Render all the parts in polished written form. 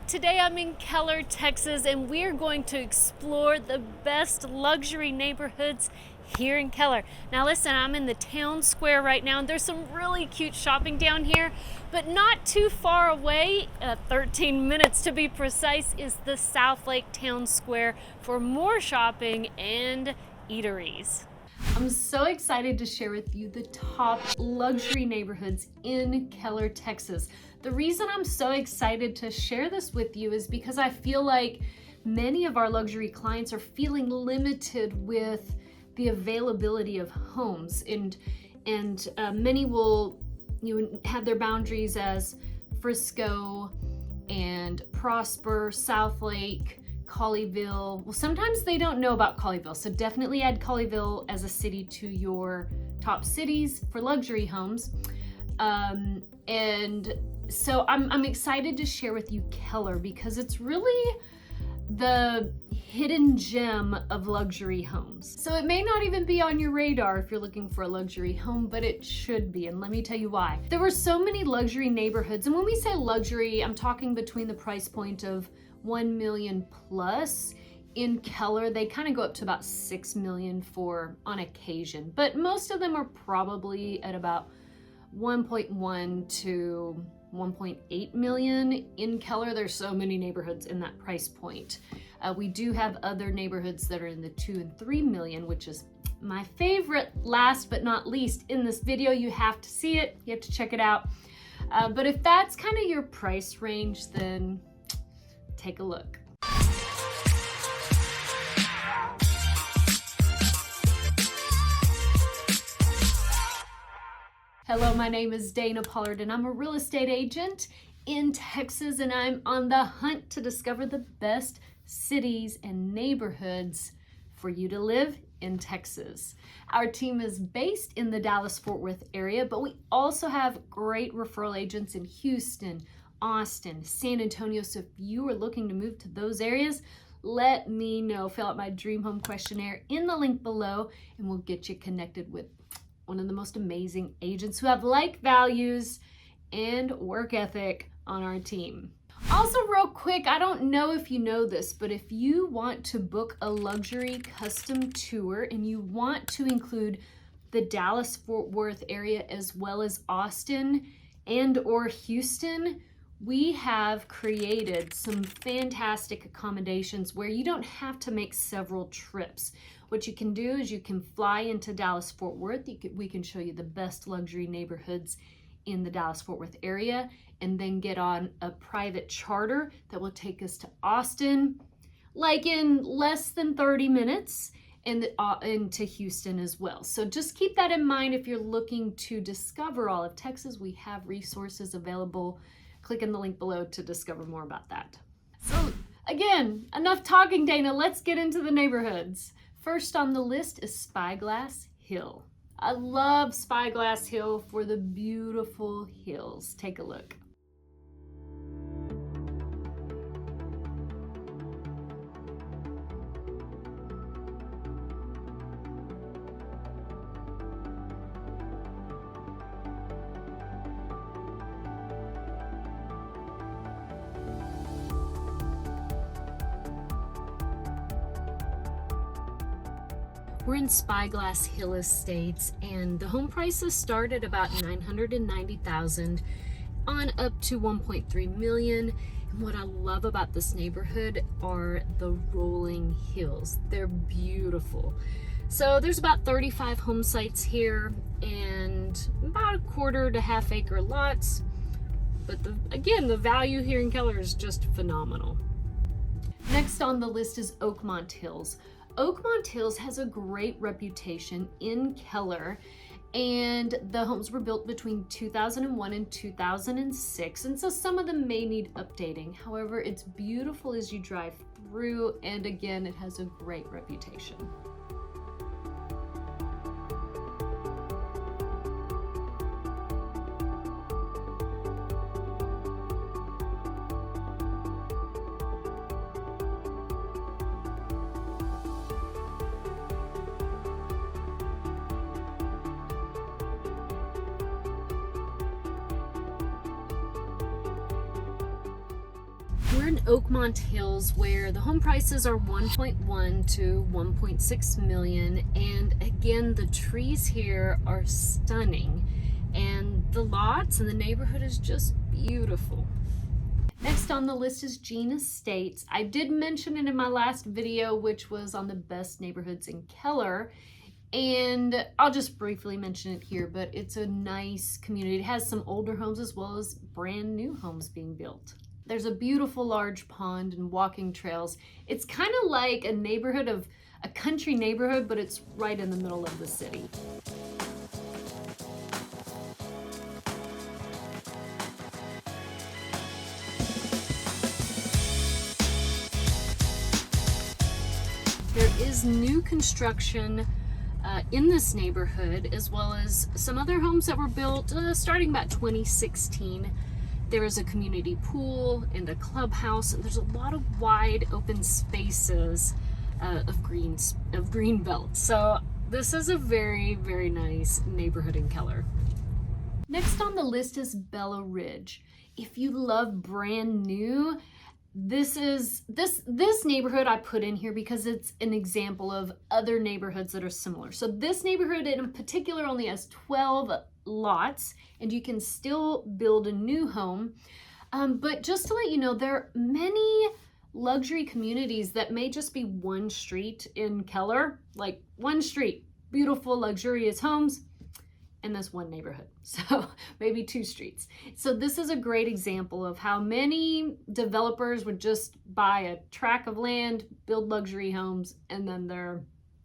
Today I'm in Keller, Texas, and we're going to explore the best luxury neighborhoods here in Keller. Now listen, I'm in the town square right now, and there's some really cute shopping down here, but not too far away, 13 minutes to be precise, is the South Lake Town Square for more shopping and eateries. I'm so excited to share with you the top luxury neighborhoods in Keller, Texas. The reason I'm so excited to share this with you is because I feel like many of our luxury clients are feeling limited with the availability of homes, and many will have their boundaries as Frisco and Prosper, South Lake, Colleyville. Well, sometimes they don't know about Colleyville, so definitely add Colleyville as a city to your top cities for luxury homes. And so I'm excited to share with you Keller because it's really the hidden gem of luxury homes. So it may not even be on your radar if you're looking for a luxury home, but it should be, and let me tell you why. There were so many luxury neighborhoods, and when we say luxury, I'm talking between the price point of 1 million plus. In Keller, they kind of go up to about 6 million for on occasion, but most of them are probably at about 1.1 to 1.8 million. In Keller, there's so many neighborhoods in that price point. We do have other neighborhoods that are in the 2 and 3 million, which is my favorite. Last but not least, in this video, you have to see it, you have to check it out. But if that's kind of your price range, then take a look. Hello, my name is Dana Pollard, and I'm a real estate agent in Texas, and I'm on the hunt to discover the best cities and neighborhoods for you to live in Texas. Our team is based in the Dallas-Fort Worth area, but we also have great referral agents in Houston, Austin, San Antonio. So if you are looking to move to those areas, let me know. Fill out my dream home questionnaire in the link below, and we'll get you connected with one of the most amazing agents who have like values and work ethic on our team. Also, real quick, I don't know if you know this, but if you want to book a luxury custom tour and you want to include the Dallas-Fort Worth area as well as Austin and or Houston, we have created some fantastic accommodations where you don't have to make several trips. What you can do is you can fly into Dallas-Fort Worth. We can show you the best luxury neighborhoods in the Dallas-Fort Worth area, and then get on a private charter that will take us to Austin, like in less than 30 minutes, and to Houston as well. So just keep that in mind if you're looking to discover all of Texas. We have resources available. Click in the link below to discover more about that. So again, enough talking, Dana. Let's get into the neighborhoods. First on the list is Spyglass Hill. I love Spyglass Hill for the beautiful hills. Take a look. We're in Spyglass Hill Estates, and the home prices start at about $990,000 on up to $1.3 million. And what I love about this neighborhood are the rolling hills. They're beautiful. So there's about 35 home sites here and about a quarter to half acre lots. But again, the value here in Keller is just phenomenal. Next on the list is Oakmont Hills. Oakmont Hills has a great reputation in Keller, and the homes were built between 2001 and 2006, and so some of them may need updating. However, it's beautiful as you drive through, and again, it has a great reputation. We're in Oakmont Hills, where the home prices are 1.1 to 1.6 million, and again, the trees here are stunning, and the lots and the neighborhood is just beautiful. Next on the list is Jean Estates. I did mention it in my last video, which was on the best neighborhoods in Keller, and I'll just briefly mention it here, but it's a nice community. It has some older homes as well as brand new homes being built. There's a beautiful large pond and walking trails. It's kind of like a neighborhood of a country neighborhood, but it's right in the middle of the city. There is new construction in this neighborhood, as well as some other homes that were built starting about 2016. There is a community pool and a clubhouse, and there's a lot of wide open spaces of green belt. So this is a very, very nice neighborhood in Keller. Next on the list is Bella Ridge. If you love brand new, this neighborhood I put in here because it's an example of other neighborhoods that are similar. So this neighborhood in particular only has 12 lots, and you can still build a new home. But just to let you know, there are many luxury communities that may just be one street in Keller, like one street, beautiful luxurious homes, and this one neighborhood. So maybe two streets. So this is a great example of how many developers would just buy a tract of land, build luxury homes, and then they're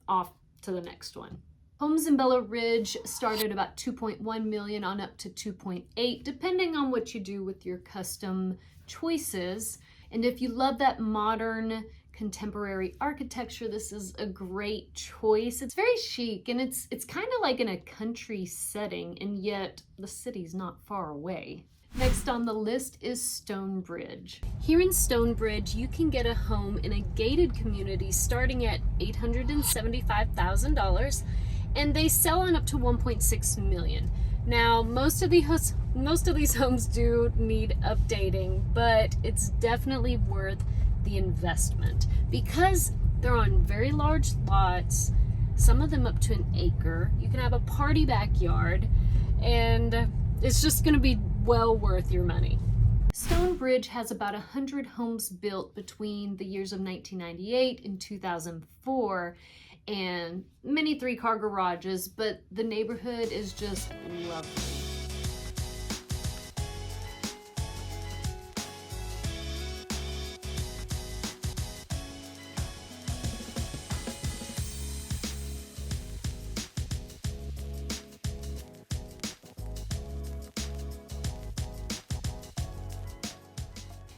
off to the next one. Homes in Bella Ridge start at about 2.1 million on up to 2.8, depending on what you do with your custom choices. And if you love that modern contemporary architecture, this is a great choice. It's very chic, and it's kind of like in a country setting, and yet the city's not far away. Next on the list is Stonebridge. Here in Stonebridge, you can get a home in a gated community starting at $875,000, and they sell on up to 1.6 million. Now, most of these homes do need updating, but it's definitely worth the investment because they're on very large lots, some of them up to an acre. You can have a party backyard, and it's just going to be well worth your money. Stonebridge has about 100 homes built between the years of 1998 and 2004, and many 3-car garages, but the neighborhood is just lovely.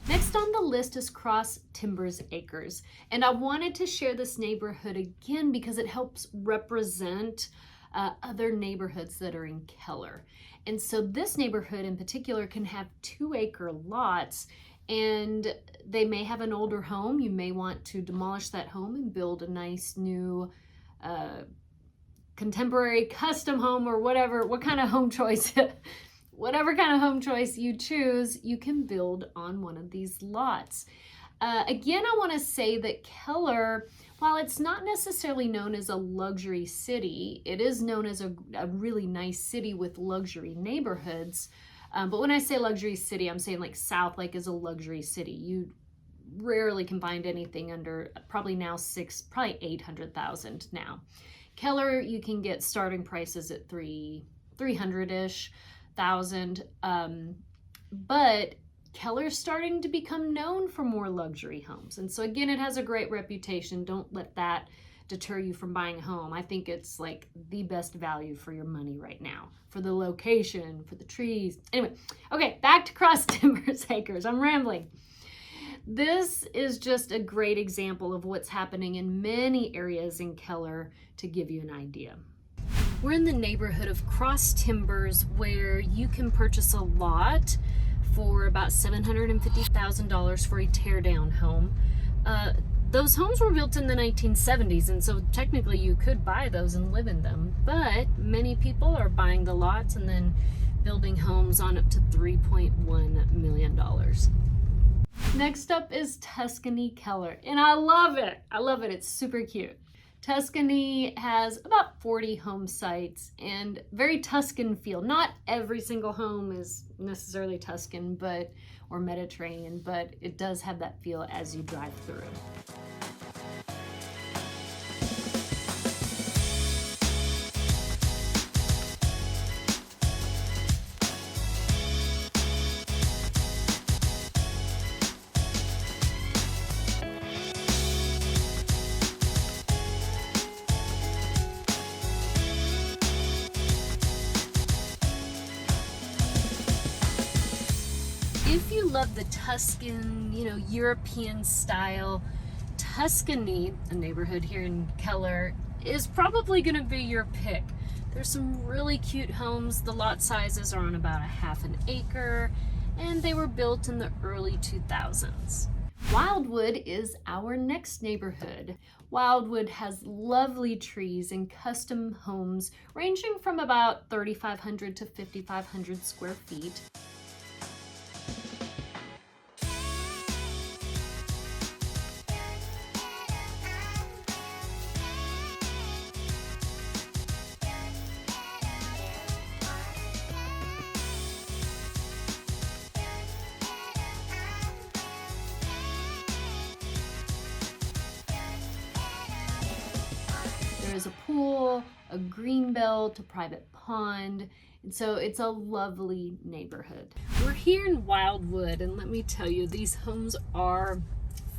Next on the list is Cross Timbers Acres, and I wanted to share this neighborhood again because it helps represent other neighborhoods that are in Keller. And so this neighborhood in particular can have 2-acre lots, and they may have an older home. You may want to demolish that home and build a nice new contemporary custom home, or what kind of home choice whatever kind of home choice you choose, you can build on one of these lots. Again, I want to say that Keller, while it's not necessarily known as a luxury city, it is known as a really nice city with luxury neighborhoods. But when I say luxury city, I'm saying like South Lake is a luxury city. You rarely can find anything under probably 800,000 now. Keller, you can get starting prices at 300-ish thousand, but Keller's starting to become known for more luxury homes, and so again, it has a great reputation. Don't let that deter you from buying a home. I think it's like the best value for your money right now, for the location, for the trees. Anyway, okay, back to Cross Timbers Acres. I'm rambling. This is just a great example of what's happening in many areas in Keller to give you an idea. We're in the neighborhood of Cross Timbers, where you can purchase a lot for about $750,000 for a teardown home. Those homes were built in the 1970s, and so technically you could buy those and live in them, but many people are buying the lots and then building homes on up to $3.1 million. Next up is Tuscany Keller, and I love it. I love it. It's super cute. Tuscany has about 40 home sites and very Tuscan feel. Not every single home is necessarily Tuscan, or Mediterranean, but it does have that feel as you drive through. If you love the Tuscan, European style, Tuscany, a neighborhood here in Keller, is probably going to be your pick. There's some really cute homes. The lot sizes are on about a half an acre, and they were built in the early 2000s. Wildwood is our next neighborhood. Wildwood has lovely trees and custom homes ranging from about 3,500 to 5,500 square feet. There is a pool, a green belt, a private pond, and so it's a lovely neighborhood. We're here in Wildwood, and let me tell you, these homes are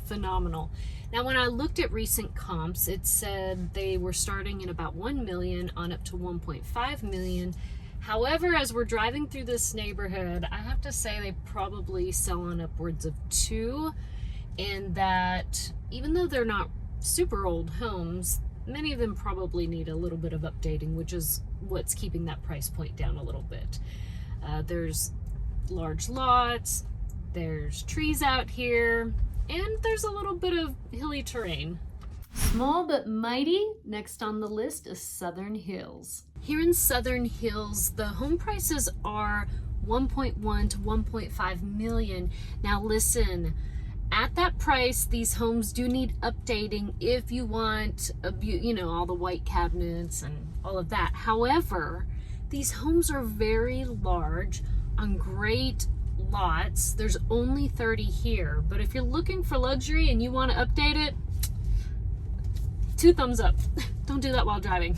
phenomenal. Now, when I looked at recent comps, it said they were starting at about 1 million on up to 1.5 million. However, as we're driving through this neighborhood, I have to say they probably sell on upwards of 2, and that even though they're not super old homes, many of them probably need a little bit of updating, which is what's keeping that price point down a little bit. There's large lots, there's trees out here, and there's a little bit of hilly terrain. Small but mighty, next on the list is Southern Hills. Here in Southern Hills, the home prices are 1.1 to 1.5 million. Now listen, at that price, these homes do need updating if you want, all the white cabinets and all of that. However, these homes are very large on great lots. There's only 30 here, but if you're looking for luxury and you want to update it, 2 thumbs up. Don't do that while driving.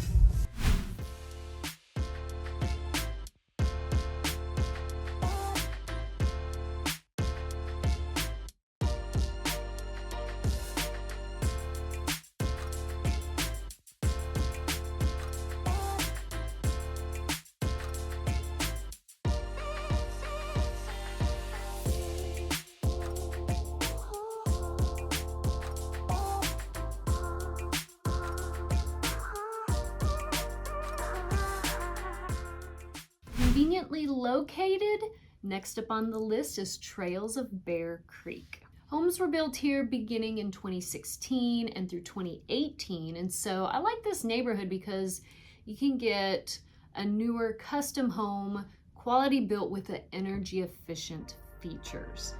Conveniently located, next up on the list is Trails of Bear Creek. Homes were built here beginning in 2016 and through 2018, and so I like this neighborhood because you can get a newer custom home, quality built with the energy efficient features.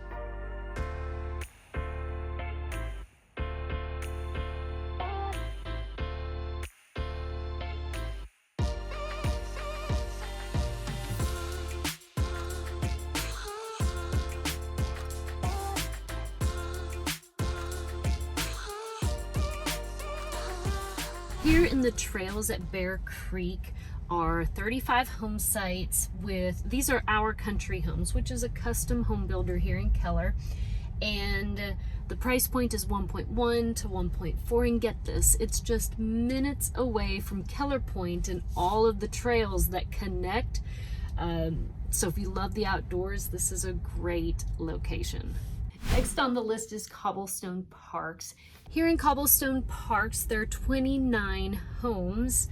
Here in the trails at Bear Creek are 35 home sites these are Our Country Homes, which is a custom home builder here in Keller. And the price point is 1.1 to 1.4, and get this, it's just minutes away from Keller Point and all of the trails that connect. So if you love the outdoors, this is a great location. Next on the list is Cobblestone Parks. Here in Cobblestone Parks, there are 29 homes,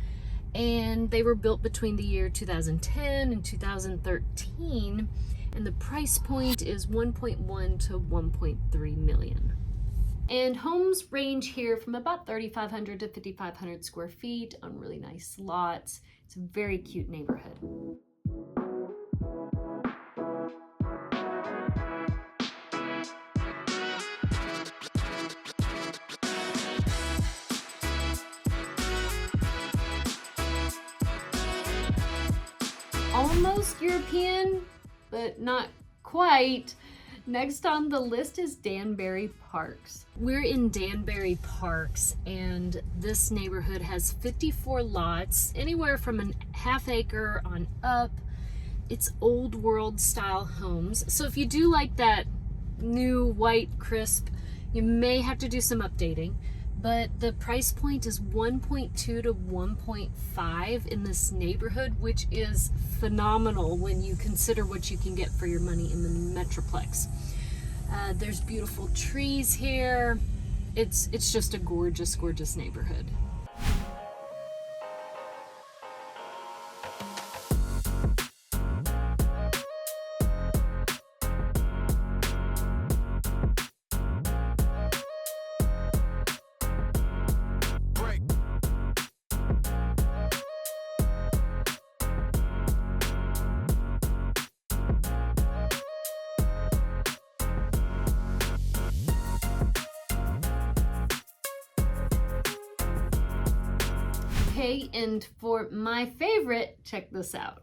and they were built between the year 2010 and 2013, and the price point is 1.1 to 1.3 million. And homes range here from about 3,500 to 5,500 square feet on really nice lots. It's a very cute neighborhood. almost European, but not quite. Next on the list is Danbury Parks. We're in Danbury Parks, and this neighborhood has 54 lots, anywhere from a half acre on up. It's old world style homes. So if you do like that new white crisp, you may have to do some updating. But the price point is 1.2 to 1.5 in this neighborhood, which is phenomenal when you consider what you can get for your money in the Metroplex. There's beautiful trees here. It's just a gorgeous, gorgeous neighborhood. Okay, and for my favorite, check this out.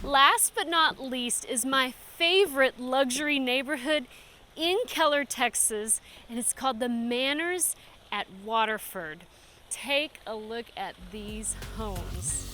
Last but not least is my favorite luxury neighborhood in Keller, Texas, and it's called the Manors at Waterford. Take a look at these homes.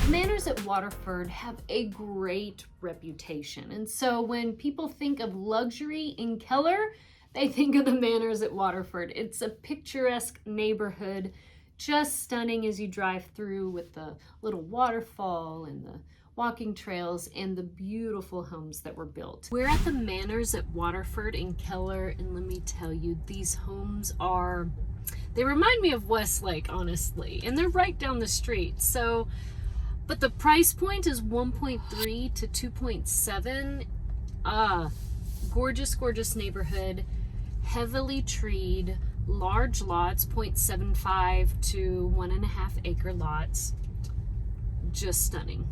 Manors at Waterford have a great reputation, and so when people think of luxury in Keller, they think of the Manors at Waterford. It's a picturesque neighborhood, just stunning as you drive through, with the little waterfall and the walking trails and the beautiful homes that were built. We're at the Manors at Waterford in Keller, and let me tell you, these homes they remind me of Westlake, honestly, and they're right down the street. But the price point is 1.3 to 2.7. Gorgeous, gorgeous neighborhood, heavily treed, large lots, 0.75 to 1.5 acre lots. Just stunning.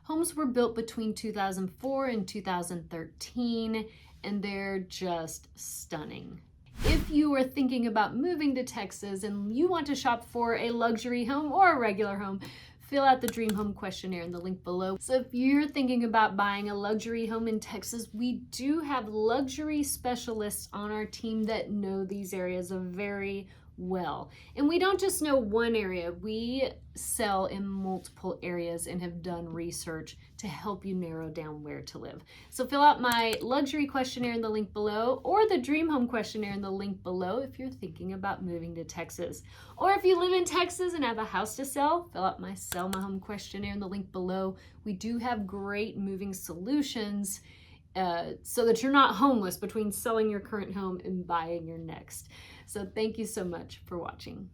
Homes were built between 2004 and 2013, and they're just stunning. If you are thinking about moving to Texas and you want to shop for a luxury home or a regular home, fill out the Dream Home Questionnaire in the link below. So if you're thinking about buying a luxury home in Texas, we do have luxury specialists on our team that know these areas very well. And we don't just know one area, we sell in multiple areas and have done research to help you narrow down where to live. So fill out my luxury questionnaire in the link below, or the Dream Home Questionnaire in the link below if you're thinking about moving to Texas. Or if you live in Texas and have a house to sell, fill out my Sell My Home Questionnaire in the link below. We do have great moving solutions so that you're not homeless between selling your current home and buying your next. So thank you so much for watching.